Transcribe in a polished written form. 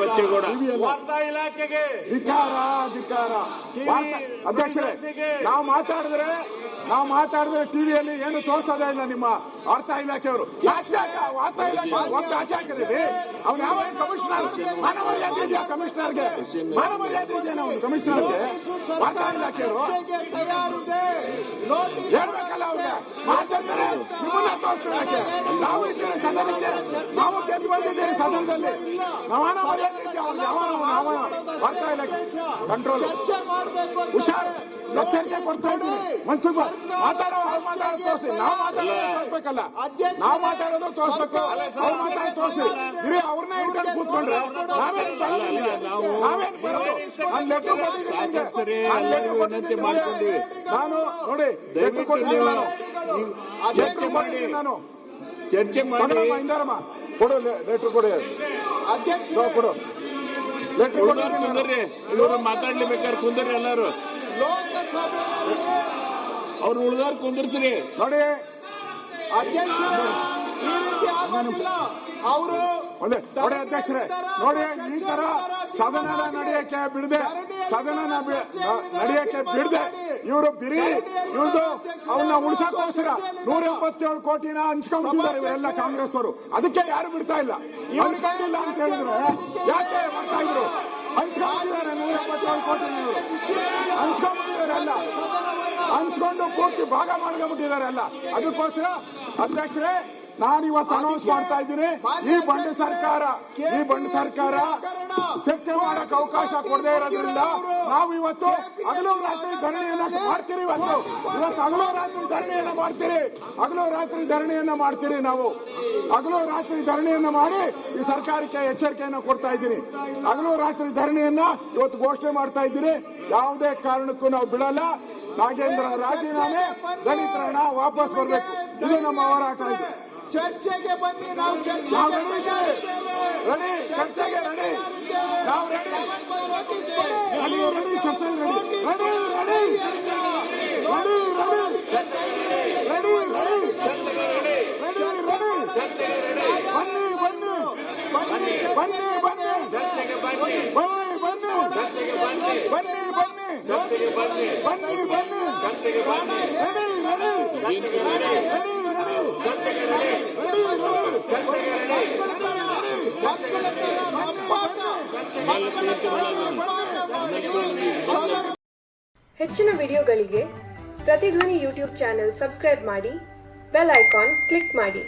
ಬಚ್ಚೇಗೌಡ ವಾರ್ತಾ ಇಲಾಖೆಗೆ ಧಿಕ್ಕಾರ. ಅಧ್ಯಕ್ಷರೇ, ನಾವು ಮಾತಾಡಿದ್ರೆ ಟಿವಿಯಲ್ಲಿ ಏನು ತೋರಿಸೋದೇ ಇಲ್ಲ ನಿಮ್ಮ ವಾರ್ತಾ ಇಲಾಖೆಯವರು. ವಾರ್ತಾ ಇಲಾಖೆ ಆಚೆ ಹಾಕಿದ್ದೀವಿ. ಅವ್ನು ಯಾವ ಕಮಿಷನರ್? ಮಾನವರ್ಯಾದೆ ಇದೆಯಾ ಕಮಿಷನರ್ಗೆ? ಮಾನವರ್ಯಾದೆ ಇದೆಯಾ ನಾವು ಕಮಿಷನರ್ಗೆ? ವಾರ್ತಾ ಇಲಾಖೆಯವರು ಹೇಳ್ಬೇಕಲ್ಲ ಅವ್ರಿಗೆ. ಮಾತಾಡ್ತಾರೆ ನಿಮ್ಮನ್ನ ತೋರಿಸ್ಕೊಳಕ್ಕೆ. ನಾವು ಇದ್ದೇವೆ ಸದನಕ್ಕೆ, ನಾವು ಗೆದ್ದು ಬಂದಿದ್ದೇವೆ ಸದನದಲ್ಲಿ. ಮಾನವರ್ಯಾದೆ ಇದೆಯಾ ಅವ್ರಿಗೆ? ಯಾವ ವಾರ್ತಾ ಇಲಾಖೆ ಕಂಟ್ರೋಲ್ ಹುಷಾರ್ ಎಚ್ಚರಿಕೆ ಕೊಡ್ತಾ ಇದ್ದೀವಿ. ಮನ್ಸುಖ ಮಾತಾಡೋದು ತೋರಿಸಿ. ನಾವು ಮಾತಾಡೋದು ತೋರಿಸ್ಬೇಕಲ್ಲ. ನಾವು ಮಾತಾಡೋದು ತೋರಿಸ್ಬೇಕು, ಅವ್ರು ಮಾತಾಡೋದು ತೋರಿಸಿ. ಇರಿ ಅವ್ರನ್ನೇ ಹಿಡ್ಕೊಂಡು ಕೂತ್ಕೊಂಡ್ರೆ ನಾವೇನು ನಾನು ನೋಡಿ ಲೆಟರ್ ಕೊಟ್ಟಿದ್ದೀನಿ. ನಾನು ಚರ್ಚೆ ಮಾಡಿ ಇಂದಾರಮ್ಮ ಕೊಡು ಲೆಟರ್ ಕೊಡಿ. ಅಧ್ಯಕ್ಷ ಕೊಡು ಲೆಟರ್ ಕುಂದ್ರಿ. ಇವರು ಮಾತಾಡ್ಲೇಬೇಕಾದ್ರೆ ಕುಂದ್ರಿ ಎಲ್ಲಾರು. ಅವ್ರು ಉಳಿದವ್ರು ಕುಂದಿರ್ಸ್ರಿ. ನೋಡಿ ಅಧ್ಯಕ್ಷ ಈ ರೀತಿ ಆಗೋದಿಲ್ಲ. ಅವರು ನೋಡಿ ಅಧ್ಯಕ್ಷರೇ, ನೋಡಿ ಈ ತರ ಸದನ ನಡೆಯಕ್ಕೆ ಬಿಡದೆ ಇವರು ಇವ್ರದ್ದು ಅವನ್ನ ಉಳಿಸಕ್ಕೋಸ್ಕರ 177 ಕೋಟಿನ ಹಂಚ್ಕೊಂಡಿದ್ದಾರೆ ಇವರೆಲ್ಲ ಕಾಂಗ್ರೆಸ್ ಅವರು. ಅದಕ್ಕೆ ಯಾರು ಬಿಡ್ತಾ ಇಲ್ಲ. ಹಂಚ್ಕೊಂಡಿಲ್ಲ ಅಂತ ಹೇಳಿದ್ರೆ ಯಾಕೆ ಮಾಡ್ತಾ ಇದ್ರು? ಹಂಚ್ಕೊಂಡಿದ್ದಾರೆ 177 ಕೋಟಿ ಹಂಚ್ಕೊಂಡ್ಬಿಟ್ಟಿದ್ದಾರೆ ಎಲ್ಲ. ಹಂಚ್ಕೊಂಡು ಪೂರ್ತಿ ಭಾಗ ಮಾಡ್ಕೊಂಡ್ಬಿಟ್ಟಿದ್ದಾರೆ ಎಲ್ಲ. ಅದಕ್ಕೋಸ್ಕರ ಅಧ್ಯಕ್ಷರೇ ನಾನಿವತ್ತು ಅನೌನ್ಸ್ ಮಾಡ್ತಾ ಇದ್ದೀನಿ, ಈ ಬಂಡ ಸರ್ಕಾರ ಚರ್ಚೆ ಮಾಡಕ್ ಅವಕಾಶ ಕೊಡದೇ ಇರೋದ್ರಿಂದ ನಾವು ಇವತ್ತು ಹಗಲು ರಾತ್ರಿ ಧರಣಿಯನ್ನ ಮಾಡ್ತೀರಿ. ಇವತ್ತು ಹಗಲು ರಾತ್ರಿ ಧರಣಿಯನ್ನ ಮಾಡ್ತೀರಿ. ನಾವು ಹಗಲು ರಾತ್ರಿ ಧರಣಿಯನ್ನ ಮಾಡಿ ಈ ಸರ್ಕಾರಕ್ಕೆ ಎಚ್ಚರಿಕೆಯನ್ನ ಕೊಡ್ತಾ ಇದ್ದೀನಿ. ಹಗಲು ರಾತ್ರಿ ಧರಣಿಯನ್ನ ಇವತ್ತು ಘೋಷಣೆ ಮಾಡ್ತಾ ಇದ್ದೀನಿ. ಯಾವುದೇ ಕಾರಣಕ್ಕೂ ನಾವು ಬಿಡಲ್ಲ. ನಾಗೇಂದ್ರ ರಾಜೀನಾಮೆ, ದಲಿತರ ಹಣ ವಾಪಸ್ ಬರಬೇಕು. ಇದು ನಮ್ಮ ಹೋರಾಟ ಇದೆ. ಚರ್ಚೆಗೆ ಬನ್ನಿ. ನಾವು ಚರ್ಚೆಗೆ ರೆಡಿ. ಚರ್ಚೆಗೆ ರೆಡಿ. ನಾವು ರೆಡಿ. ಹೆಚ್ಚಿನ ವಿಡಿಯೋಗಳಿಗೆ ಪ್ರತಿಧ್ವನಿ ಯೂಟ್ಯೂಬ್ ಚಾನೆಲ್ ಸಬ್ಸ್ಕ್ರೈಬ್ ಮಾಡಿ, ಬೆಲ್ ಐಕಾನ್ ಕ್ಲಿಕ್ ಮಾಡಿ.